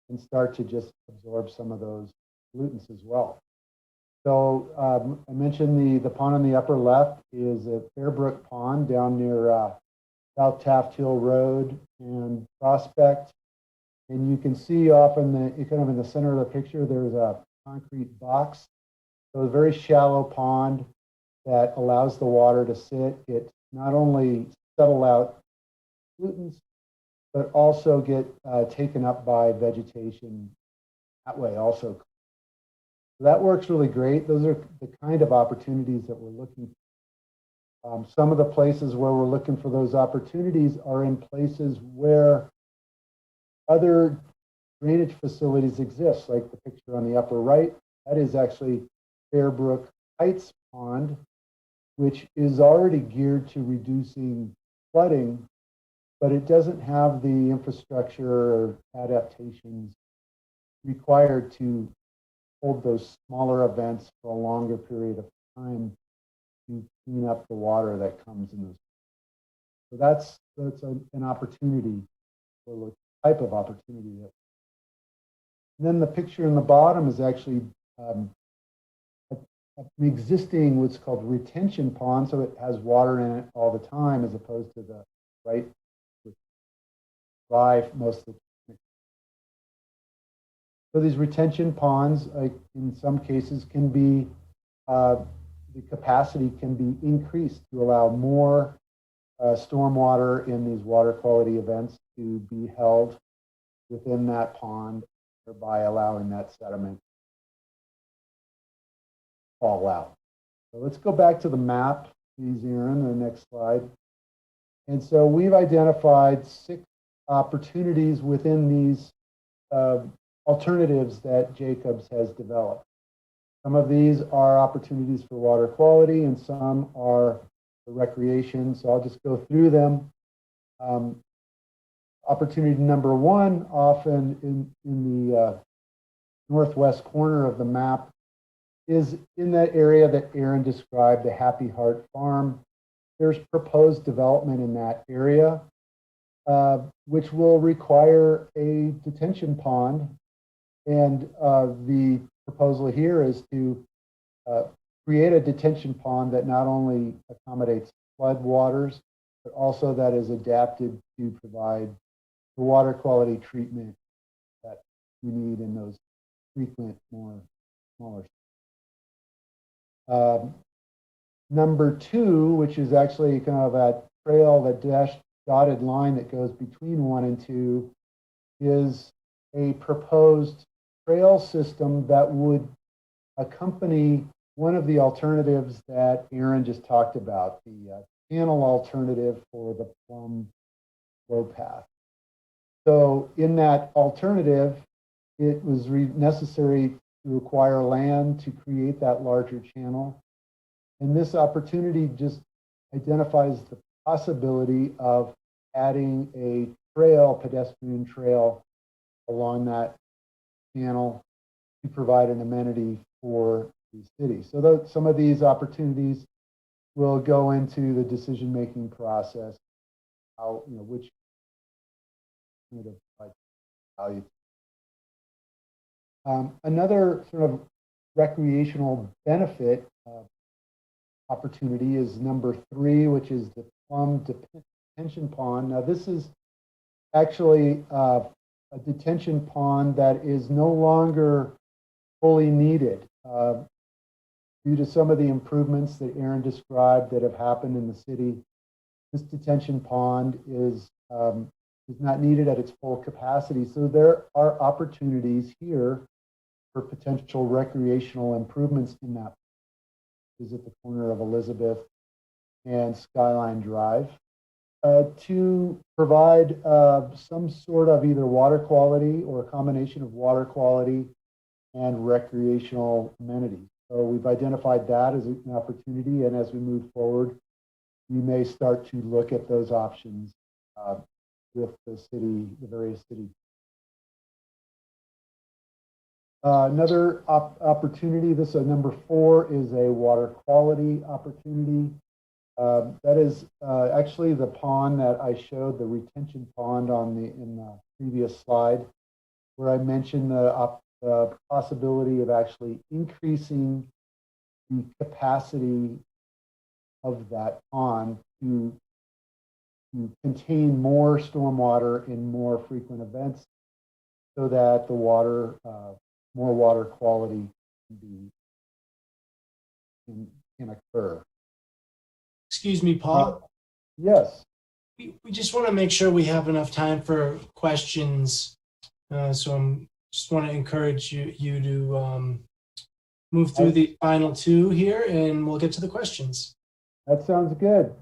and start to just absorb some of those pollutants as well. So I mentioned the pond on the upper left is a Fairbrook Pond down near South Taft Hill Road and Prospect. And you can see off in the kind of in the center of the picture, there's a concrete box. So a very shallow pond that allows the water to sit. It not only settle out pollutants, but also get taken up by vegetation that way also. So that works really great. Those are the kind of opportunities that we're looking for. Some of the places where we're looking for those opportunities are in places where other drainage facilities exist, like the picture on the upper right. That is actually Fairbrook Heights Pond, which is already geared to reducing flooding, but it doesn't have the infrastructure or adaptations required to hold those smaller events for a longer period of time to clean up the water that comes in those. So that's an opportunity, or a type of opportunity. And then the picture in the bottom is actually an existing what's called retention pond, so it has water in it all the time, as opposed to the right, which dry most of the time. So these retention ponds, in some cases, can be the capacity can be increased to allow more stormwater in these water quality events to be held within that pond, thereby allowing that sediment fall out. So let's go back to the map, please, Aaron, the next slide. And so we've identified 6 opportunities within these alternatives that Jacobs has developed. Some of these are opportunities for water quality and some are for recreation. So I'll just go through them. Opportunity number 1, often in the northwest corner of the map, is in that area that Aaron described, the Happy Heart Farm. There's proposed development in that area, which will require a detention pond. And the proposal here is to create a detention pond that not only accommodates flood waters, but also that is adapted to provide the water quality treatment that we need in those frequent, smaller. Number 2, which is actually kind of that trail, that dotted line that goes between 1 and 2, is a proposed trail system that would accompany one of the alternatives that Aaron just talked about, the channel alternative for the Plum flow path. So in that alternative, it was necessary to acquire land to create that larger channel. And this opportunity just identifies the possibility of adding a trail, pedestrian trail, along that channel to provide an amenity for the city. So some of these opportunities will go into the decision-making process, how, which kind of value. Another sort of recreational benefit opportunity is number 3, which is the Plum Detention Pond. Now, this is actually a detention pond that is no longer fully needed due to some of the improvements that Aaron described that have happened in the city. This detention pond is not needed at its full capacity. So there are opportunities here for potential recreational improvements in that. Is at the corner of Elizabeth and Skyline Drive to provide some sort of either water quality or a combination of water quality and recreational amenities. So we've identified that as an opportunity, and as we move forward, we may start to look at those options with the various city. Another opportunity, this number 4, is a water quality opportunity. That is actually the pond that I showed, the retention pond in the previous slide. where I mentioned the possibility of actually increasing the capacity of that pond to contain more stormwater in more frequent events, so that the water, more water quality can occur. Excuse me, Paul. Yes. We just want to make sure we have enough time for questions. So I'm just want to encourage you to move through the final two here, and we'll get to the questions. That sounds good.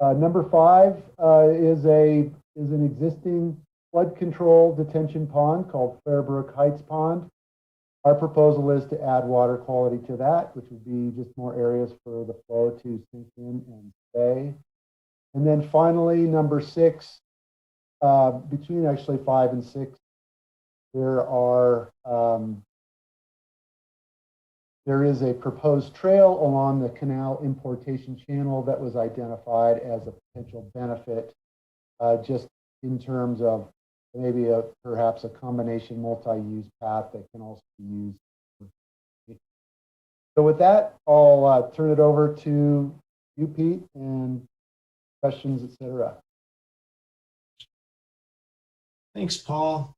Number 5 is an existing flood control detention pond called Fairbrook Heights Pond. Our proposal is to add water quality to that, which would be just more areas for the flow to sink in and stay. And then finally, number 6, between actually 5 and 6, there is a proposed trail along the Canal Importation channel that was identified as a potential benefit, just in terms of maybe perhaps a combination multi-use path that can also be used. So with that, I'll turn it over to you, Pete, and questions, etc. Thanks, Paul.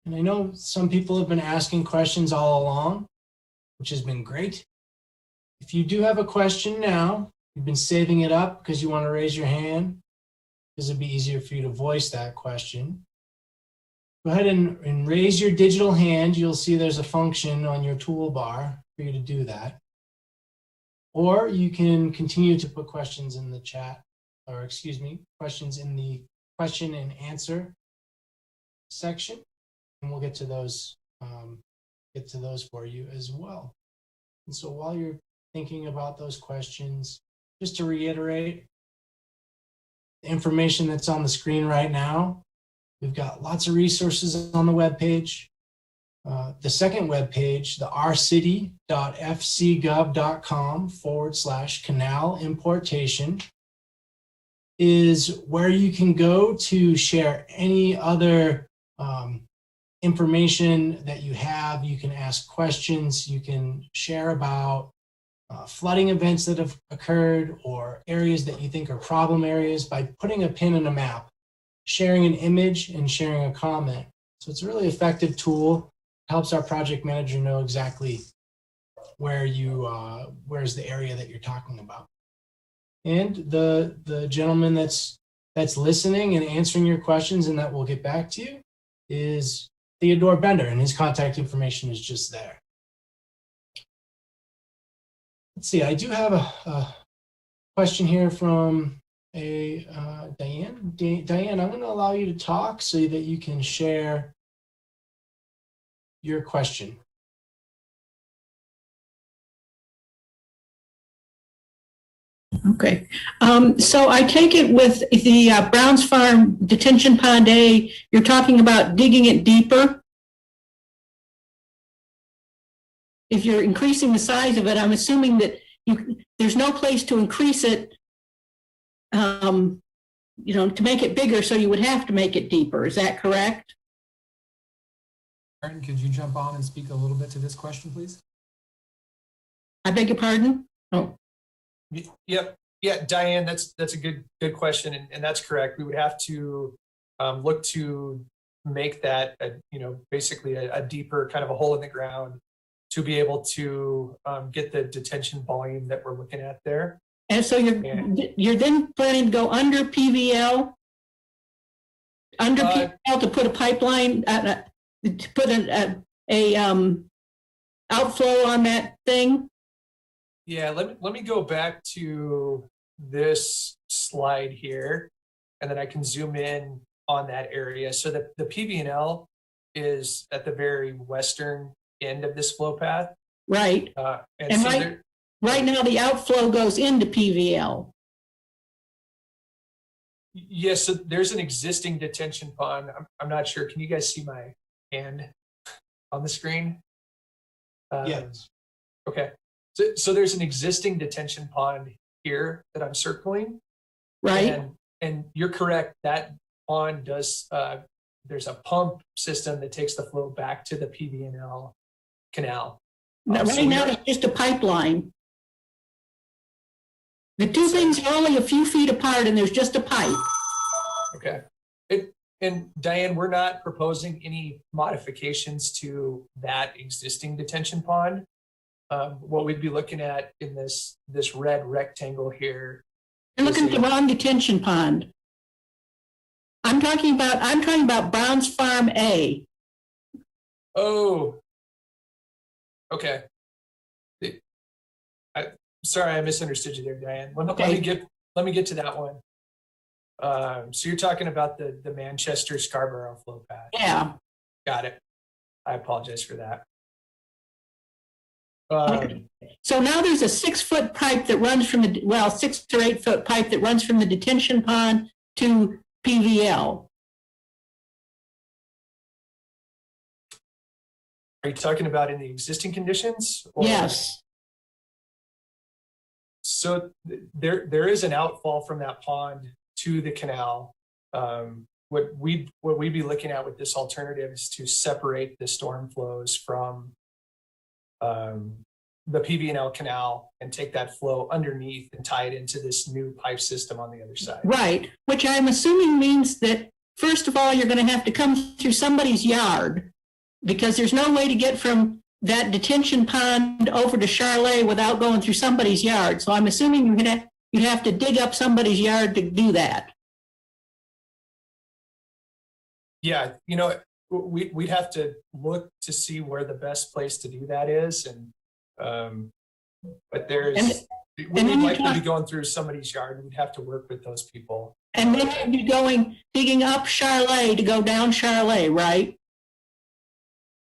And I know some people have been asking questions all along, which has been great. If you do have a question now, you've been saving it up because you want to raise your hand, because it'd be easier for you to voice that question. Go ahead and raise your digital hand. You'll see there's a function on your toolbar for you to do that. Or you can continue to put questions in the chat, or excuse me, questions in the question and answer section, and we'll get to those for you as well. And so while you're thinking about those questions, just to reiterate, the information that's on the screen right now, we've got lots of resources on the webpage. The second webpage, the rcity.fcgov.com/canal importation, is where you can go to share any other information that you have. You can ask questions, you can share about flooding events that have occurred or areas that you think are problem areas by putting a pin in a map, sharing an image, and sharing a comment. So it's a really effective tool. It helps our project manager know exactly where's the area that you're talking about. And the gentleman that's listening and answering your questions and that we'll get back to you is Theodore Bender, and his contact information is just there. Let's see, I do have a question here from Diane. Diane, I'm going to allow you to talk so that you can share your question. Okay. So I take it with the Browns Farm Detention Pond A, you're talking about digging it deeper? If you're increasing the size of it, I'm assuming that there's no place to increase it, to make it bigger, so you would have to make it deeper. Is that correct? Aaron, could you jump on and speak a little bit to this question, please? I beg your pardon? Oh. Yep. Yeah, Diane, that's a good question, and that's correct. We would have to look to make that basically a deeper kind of a hole in the ground to be able to get the detention volume that we're looking at there. And so you're then planning to go under PVL, PVL to put a pipeline, to put a outflow on that thing? Yeah, let me go back to this slide here, and then I can zoom in on that area. So the PV&L is at the very western end of this flow path. Right. And so right now the outflow goes into PVL. Yes, so there's an existing detention pond. I'm not sure. Can you guys see my hand on the screen? Yes. Okay. So there's an existing detention pond here that I'm circling. Right. And you're correct. That pond does there's a pump system that takes the flow back to the PV&L canal. Right now, it's just a pipeline. The two things are only a few feet apart, and there's just a pipe. Okay. And Diane, we're not proposing any modifications to that existing detention pond. What we'd be looking at in this red rectangle here. You're looking at the wrong detention pond. I'm talking about Brown's Farm A. Oh. Okay. Sorry, I misunderstood you there, Diane. Let me get to that one. So you're talking about the Manchester Scarborough flow path. Yeah. Got it. I apologize for that. Okay. So now there's a 6-foot pipe that runs from 6 or 8 foot pipe that runs from the detention pond to PVL. Are you talking about in the existing conditions? Yes. So there is an outfall from that pond to the canal. What we'd be looking at with this alternative is to separate the storm flows from the PV&L canal and take that flow underneath and tie it into this new pipe system on the other side. Right, which I'm assuming means that, first of all, you're going to have to come through somebody's yard, because there's no way to get from that detention pond over to Charlet without going through somebody's yard. So I'm assuming you'd have to dig up somebody's yard to do that. Yeah, we'd have to look to see where the best place to do that is, and but we'd likely be going through somebody's yard, and we'd have to work with those people. And then you'd be digging up Charlet to go down Charlet, right?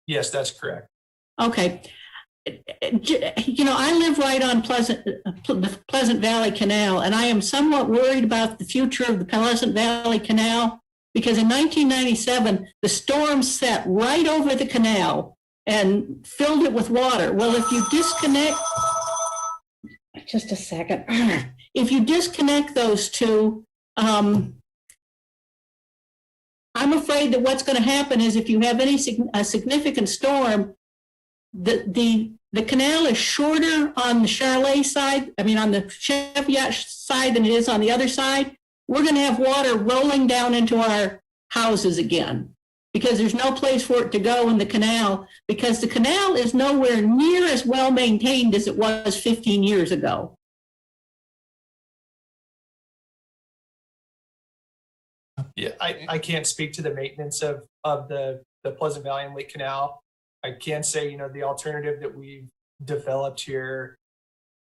Yes, that's correct. Okay. I live right on the Pleasant Valley Canal, and I am somewhat worried about the future of the Pleasant Valley Canal, because in 1997, the storm set right over the canal and filled it with water. Well, if you disconnect, just a second, if you disconnect those two, I'm afraid that what's going to happen is, if you have a significant storm, the canal is shorter on the Charlet side, on the Cheviot side, than it is on the other side. We're going to have water rolling down into our houses again, because there's no place for it to go in the canal, because the canal is nowhere near as well maintained as it was 15 years ago. Yeah, I can't speak to the maintenance of the Pleasant Valley and Lake Canal. I can say, the alternative that we've developed here,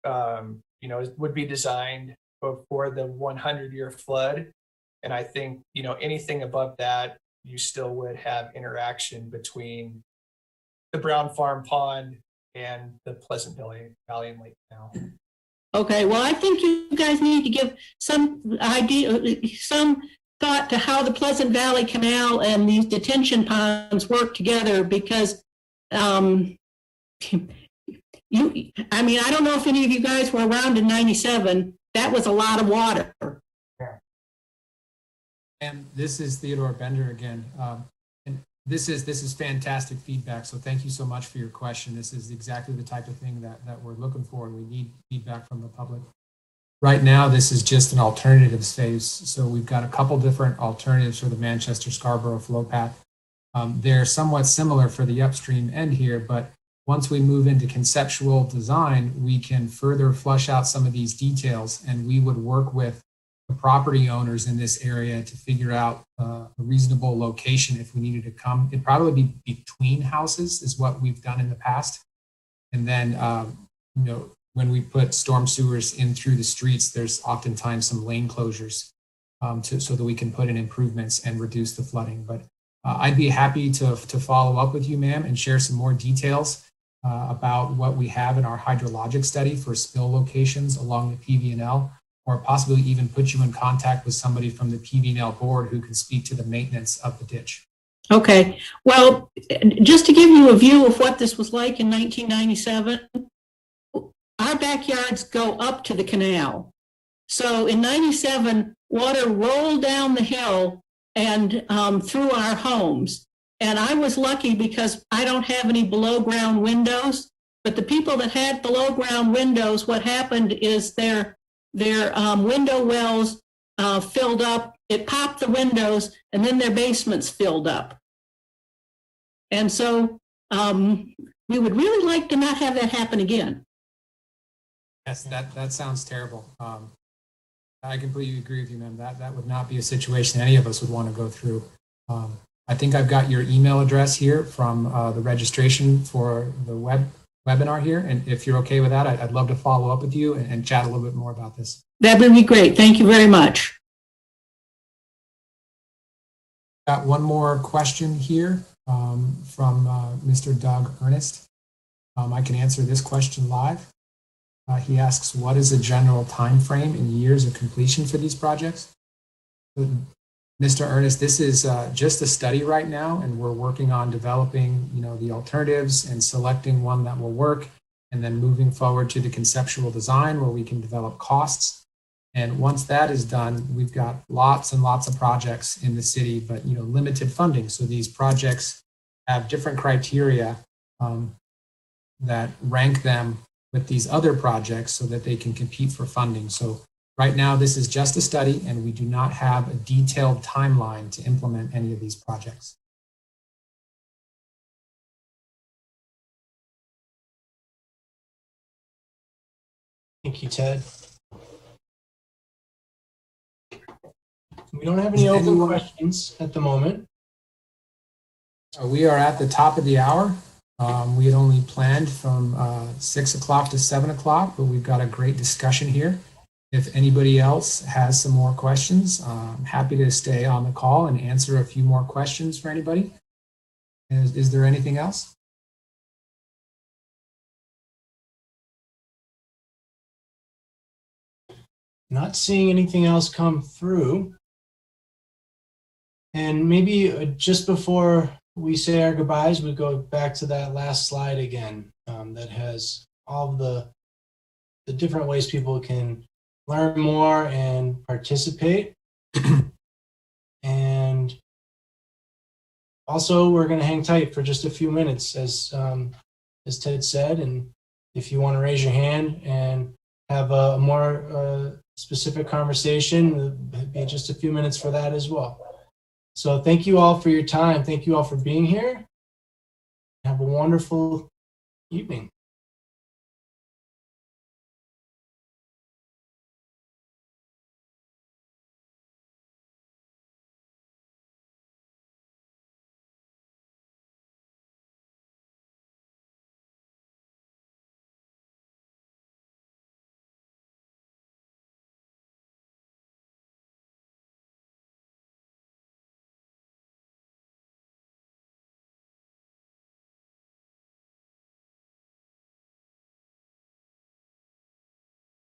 would be designed before the 100-year flood. And I think, anything above that, you still would have interaction between the Brown Farm Pond and the Pleasant Valley and Lake Canal. Okay, well, I think you guys need to give some thought to how the Pleasant Valley Canal and these detention ponds work together, because I don't know if any of you guys were around in 97. That was a lot of water. Yeah. And this is Theodore Bender again. And this is fantastic feedback. So thank you so much for your question. This is exactly the type of thing that we're looking for, and we need feedback from the public. Right now, this is just an alternatives phase. So we've got a couple different alternatives for the Manchester Scarborough flow path. They're somewhat similar for the upstream end here, but once we move into conceptual design, we can further flush out some of these details, and we would work with the property owners in this area to figure out a reasonable location if we needed to come. It'd probably be between houses is what we've done in the past. And then, when we put storm sewers in through the streets, there's oftentimes some lane closures so that we can put in improvements and reduce the flooding. But I'd be happy to follow up with you, ma'am, and share some more details about what we have in our hydrologic study for spill locations along the PV&L, or possibly even put you in contact with somebody from the PV&L board who can speak to the maintenance of the ditch. Okay, well, just to give you a view of what this was like in 1997, our backyards go up to the canal. So in 97, water rolled down the hill and through our homes. And I was lucky because I don't have any below ground windows, but the people that had below ground windows, what happened is their window wells filled up, it popped the windows, and then their basements filled up. And so we would really like to not have that happen again. Yes, that sounds terrible. I completely agree with you, ma'am. That would not be a situation any of us would want to go through. I think I've got your email address here from the registration for the webinar here. And if you're okay with that, I'd love to follow up with you and chat a little bit more about this. That would be great. Thank you very much. Got one more question here from Mr. Doug Ernest. I can answer this question live. He asks, what is the general time frame in years of completion for these projects? Mr. Ernest, this is just a study right now, and we're working on developing, the alternatives and selecting one that will work, and then moving forward to the conceptual design where we can develop costs. And once that is done, we've got lots and lots of projects in the city, but limited funding. So these projects have different criteria that rank them with these other projects so that they can compete for funding. So right now, this is just a study, and we do not have a detailed timeline to implement any of these projects. Thank you, Ted. We don't have any open questions at the moment. We are at the top of the hour. We had only planned from 6 o'clock to 7 o'clock, but we've got a great discussion here. If anybody else has some more questions, I'm happy to stay on the call and answer a few more questions for anybody. Is there anything else? Not seeing anything else come through. And maybe just before we say our goodbyes, we go back to that last slide again that has all of the different ways people can learn more and participate. And also, we're going to hang tight for just a few minutes, as Ted said. And if you want to raise your hand and have a more specific conversation, it'll be just a few minutes for that as well. So thank you all for your time. Thank you all for being here. Have a wonderful evening.